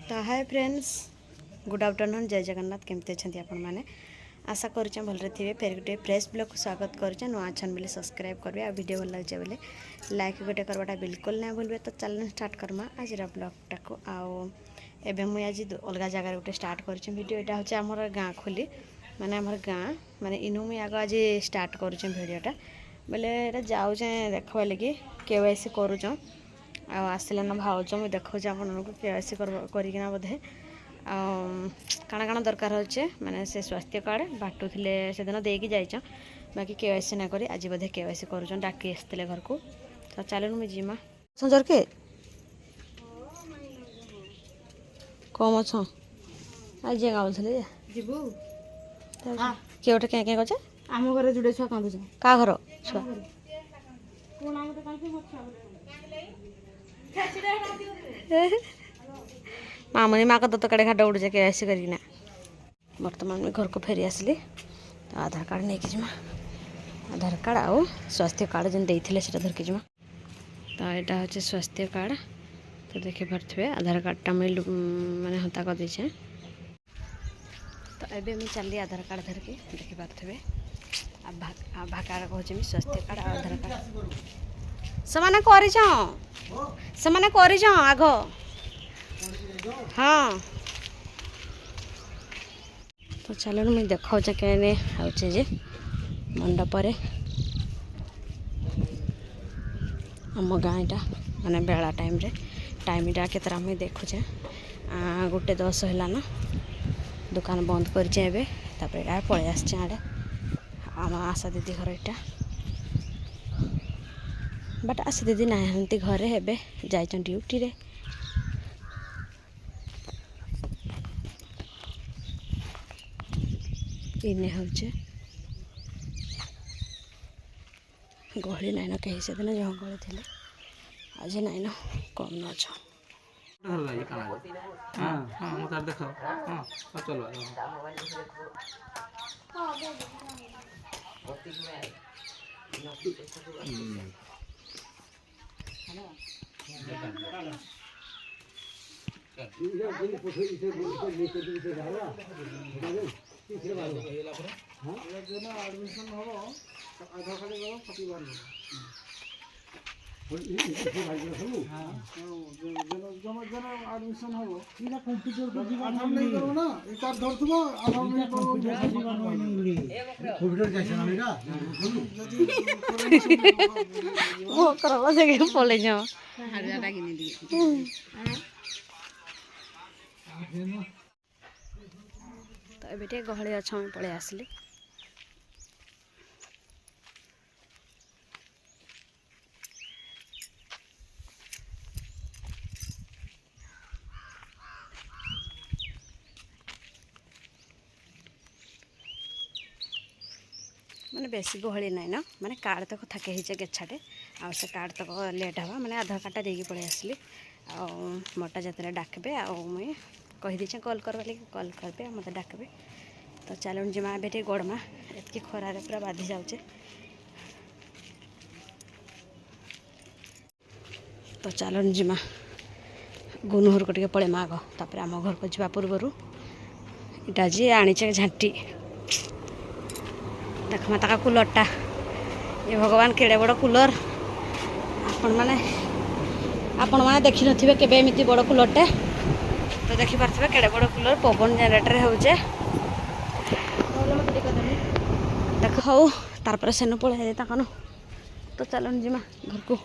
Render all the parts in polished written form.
तो hi friends good afternoon जय जगन्नाथ केमती अच्छा आपण मैंने आशा करें भलरे थे फिर गोटे फ्रेश ब्लॉग को स्वागत करें नुआ अच्छन बोले सब्सक्राइब करेंगे आ वीडियो भल लगे बोले लाइक गोटे करवाटा बिल्कुल ना भूलबे। तो चलन स्टार्ट करमा आज ब्लॉगटा को आउ मुझे आज अलग जगार गोटे स्टार्ट कर वीडियो यहाँ हूँ आमर गाँ खोली माने आमर गाँ माने इनू मुझे आग आज स्टार्ट करुँच वीडियोटा बोले ये जाऊे देख लगे केवाईसी करुँ आसले ना भाज मुझे देखा आपको केवाईसी करना बोधे काଣା काଣା दरकार होचे माने से स्वास्थ्य कार्ड बाटुले से दिन देकी जाइछ बाकी केवाईसी ना करी आज बोधे केवाईसी करुछन डाकी आसते घर को। तो चलो मुझे जीमा संजर के कम अछ आज गाउथले जीबू के गोटे क्या क्या कछे आम घर जुड़े छुआ कांदुछ का घर छुआ मामनी माँ का तो कड़े घाट उड़ जाए केवाईसी करना बर्तमान में घर को फेरी आसली। तो आधार कार्ड नहीं कि आधार कार्ड आउ स्वास्थ्य कार्ड जेन देते से धरकी जिमा। तो यहाँ हूँ स्वास्थ्य कार्ड तो देखी पारे आधार कार्डटा मुझे मैंने हता कर देचे। तो ये मुझे चलि आधार कार्ड धरकी देखी पारे आभा कार्ड कहूँ स्वास्थ्य कार्ड आधार कार्ड से कर आग हाँ। तो चलो मुझे देखा कैने आउचे जे मंडपर आम गाँटा माने बेला टाइमटा केतरा मुझे देखुचे 1:10 है दुकान बंद करे पलि आस आड़े आम आशा दीदी घर यहाँ बट आशा दीदी नहांती घरे हेबे जाइछन ड्यूटी रे। इने हूँ गहली नाइन कहीं से दिन जो गहली थे आज नाइन कम न अच्छा पलि जाओ तो ये गहली अच्छा मुझे पलि आसली। माने बेसी गहली नाइन माने कार्ड तक थाके ही गेछाटे आ से कार्ड तक लेट हवा माने आधार कार्डटा देकी पलि आसली आ मोटा जतरे डाकबे आ मुई कही दीचे कॉल कर बोले कॉल करबे मत डाकबे। तो चलो जिमा बेटे गोड़मा एतकी खरार पूरा बाधी जाऊे। तो चलो जिमा गुनुहर को पड़े माग तापर आम घर को जा पूर्वर इटा जी आनीचे झांटी देख मत कूलरटा ये भगवान केड़े बड़ कूलर आपण मैंने देखी नथिबे केबे एमिति बड़ कूलरटे। तो देखी पारे केड़े बड़ कूलर पवन जेनेटर होचे देख हौ तार सेनु पड़े तकन। तो चलो जिमा घर को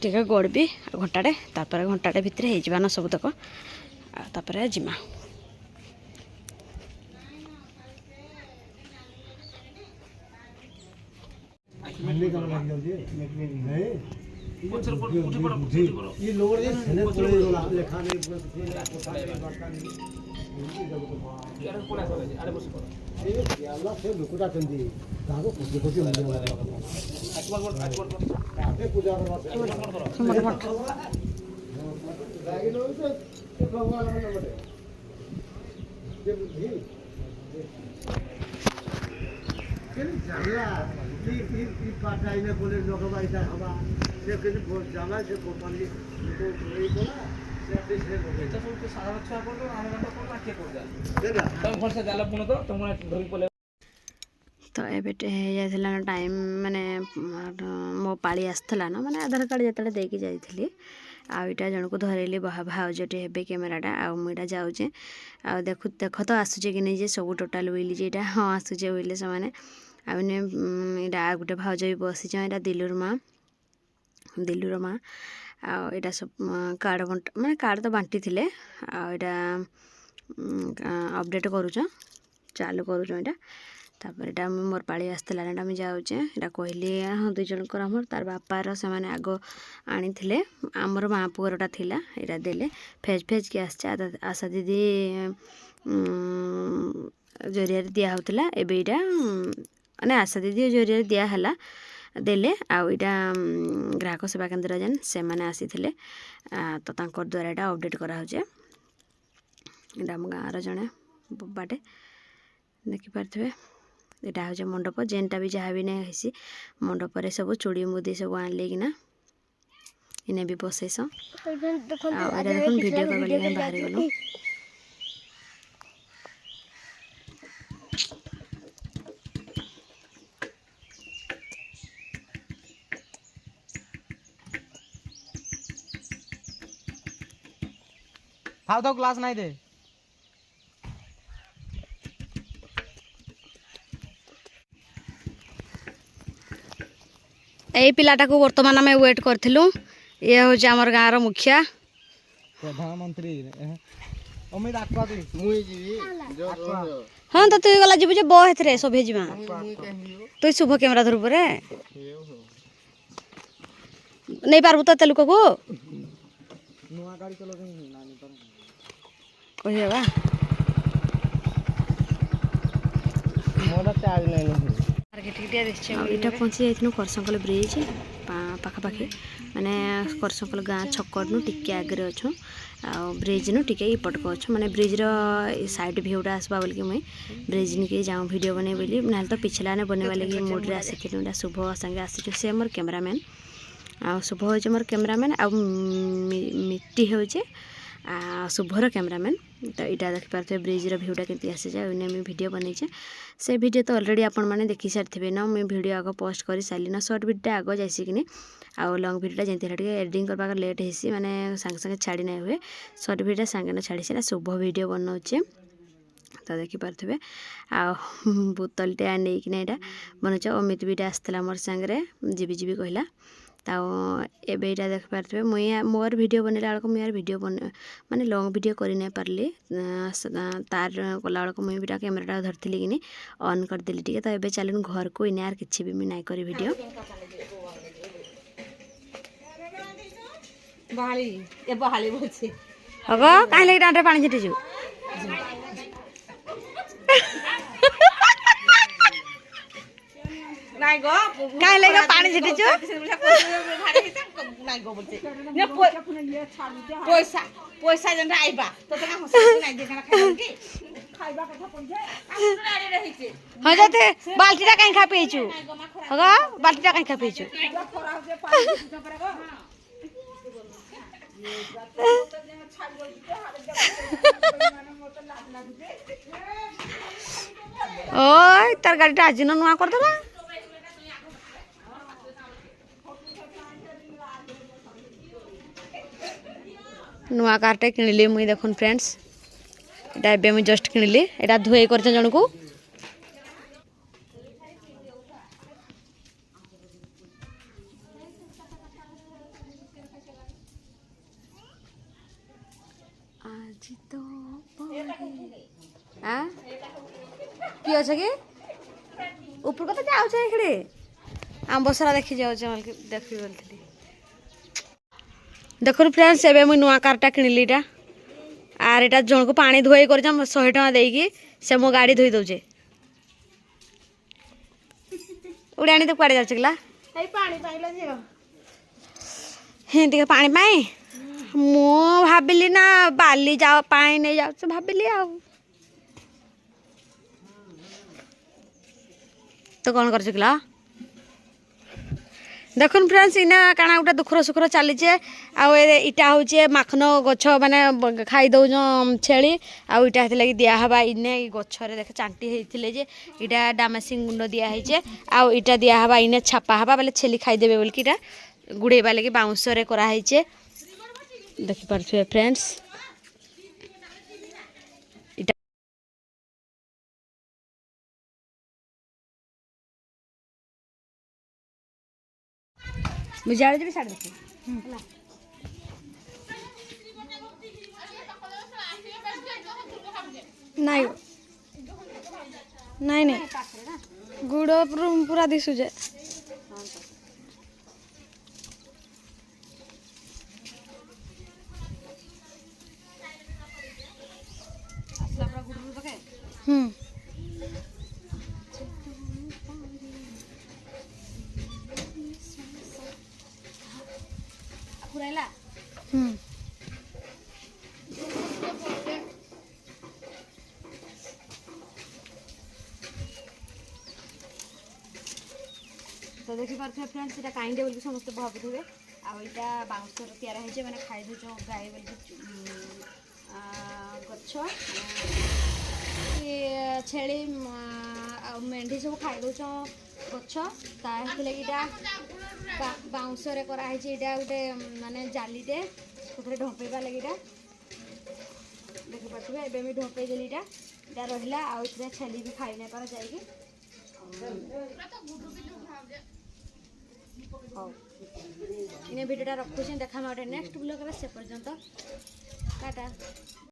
टे गड़बी घंटाटे तापर घंटाटे भितर हो सब तक तापर जिमा। तो ये टाइम माने मो पाली आसला ना माने आधार कार्ड जो देकी जाइली आईटा जन को धरली भाउजटे हे कैमेराटा आईटा जाऊे देख देख तो आसूचे कि नहीं सब टोटाल बोली जे हाँ आसूचे बोले से मैंने आईटा गोटे भाउज भी बसी यहाँ दिल्लूर माँ आईटा सब कार्ड बंट माने कार्ड तो बांटी थे आईटा अपडेट करुच चालू करुच यहाँ तापर एटा मोर पाली आसला ना मुझे जाऊे यहाँ कहली हाँ दुई जनकर आमर तार बापार से मैंने आग आनी आमर माँ पुअरटा थिला यहाँ देले फेज फेज के आशा दीदी जरिया दिया होता एबेटा माने आशा दीदी जरिया दिहला देले आईटा ग्राहक सेवा केन्द्र जेन से मैंने आसी तो तांकर द्वारा यहाँ अपडेट कराऊे यहाँ आम गाँव जड़े बाटे देखिपारे यहाँ हूँ मंडप जेनटा भी जहाँ भी नहीं मंडप सब चूड़ी मुदी सब आनले कि इन्हें भी बसैस देख वीडियो कर बाहर गलु खाओ तो क्लास नहीं दे यही पिलाटा को वर्तमान आम वेट करूँ ये हूँ आमर गाँव मुखिया प्रधानमंत्री हाँ तो तु गला जीवु बे सब जा तु शुभ कैमेरा धरू पे नहीं पार्बू तो लोक को कहवा यहाँ पहुँची जाइनु करसंकल ब्रिज पाखापाखि माने करसंकल गाँ छकनु टिके आगे अच्छु ब्रिज नु टिके इपट को अच्छु माने ब्रिज रो साइड व्यूटा आसबा बोल कि मुई ब्रिज निके जाऊँ वीडियो बने बोली ना तो पिछला ने बनेवा लगी मूड रे आसी शुभ संगे आसी से मोर कैमरामैन आ शुभ हो मोर कैमरामैन आ मिट्टी हो शुभर कैमरामैन तो यहाँ देखिपारे ब्रिज भ्यूटा केमती आसी जाए मुझे वीडियो बनईचे से वीडियो तो अलरेडी आपण मैंने देखी सारी ना मुझे वीडियो आग पोस्ट कर सारी ना सर्ट वीडियो आग जाइसिकिनी आउ लंग वीडियो जमी एडिटिंग करवा लेट होसी माने सांगे सांगे छाड़ी नहीं हुए सर्ट वीडियो सांगे ना छाड़ी से शुभ वीडियो बनाऊे तो देखिपारे आ बोतलटे नहीं यहाँ बनाऊे अमित भी आसला मोर सांगे जीवी जीवी कहला तो एबे यहाँ देखिपारे मुई मोर वीडियो बनला बेलू मुझे वीडियो बन माने लंग वीडियो कर नहीं पार्ली तार कला बेलू मुझे कैमेराटा धरती कि ऑन करदेली टी तो ये चलन घर को इन यार किसी भी नहीं करी वीडियो हम कहीं लगे डांटे पानी छिटीचु कहीं लगे पानी छिटीचु पैसा जन आइबा तो तना हंसी नहीं देखना खाइबा कथा पंजे आरे रहिचे हां जाते बाल्टीटा कहीं खा पेचु हगा बाल्टीटा कहीं खा पेचु ओय तार गाड़ीटा आज न नुआ कर देबा नुआ कारटे किणली मुई देखुन फ्रेंड्स एटा एबे मुई जस्ट किणली एटा धुए करछ जण को आज तो हां की अछि के ऊपर को तो जाउ छै इखडे आंबसरा देखि जाउ छै देखि बोलथि देखो फ्रेंड्स एबे मुई नुआ कारटा किणली आर एटा जन को पानी धोई कर 100 टका देकी से मो गाड़ी धोई दउचे उड़ाणी तो कुआडे जाछ गला ए पानी पाइला जे हिंदी के पानी पाई मो भाबिली ना बाली जाओ पानी नहीं जाऊ भाबिली आ तो कौन कर देखुन फ्रेंड्स इना काना गोटे दुखर सुखर चली इटा हूँ माखन गछ माने खाई दौ छेली आटा लगी दिहबा इने गचरे देख चांटी होते जे इटा डामासिंग गुंड दिखाई आटा दिहबा इने छापा हवा बोले छेली खाईदेवे बोल कि गुड़ेबा लगी बाउंस कराई देखिपे फ्रेंड्स मुझे जाड़ी साढ़े देखिए नहीं नहीं नहीं गुड़ पूरा दिशुजे तो देखिपे फ्रेंड्स ये कहीं बोल समस्त भावुवे आईटा बाउंस तैयार है मैंने खाई दौ गाई बोल गछ छेली मेढ़ी सब खाई दौ गछ लगे बाउंस कराई गोटे माने जालीटे ढंपेबा लगे देखिपे एवं ढंपे देली इटा रहा आउ छेली भी खाई नहीं पार जाइए हाँ इन भिडियोटा रखुचे देखा गोटे नेक्स्ट ब्लॉग से पर्यंत टाटा।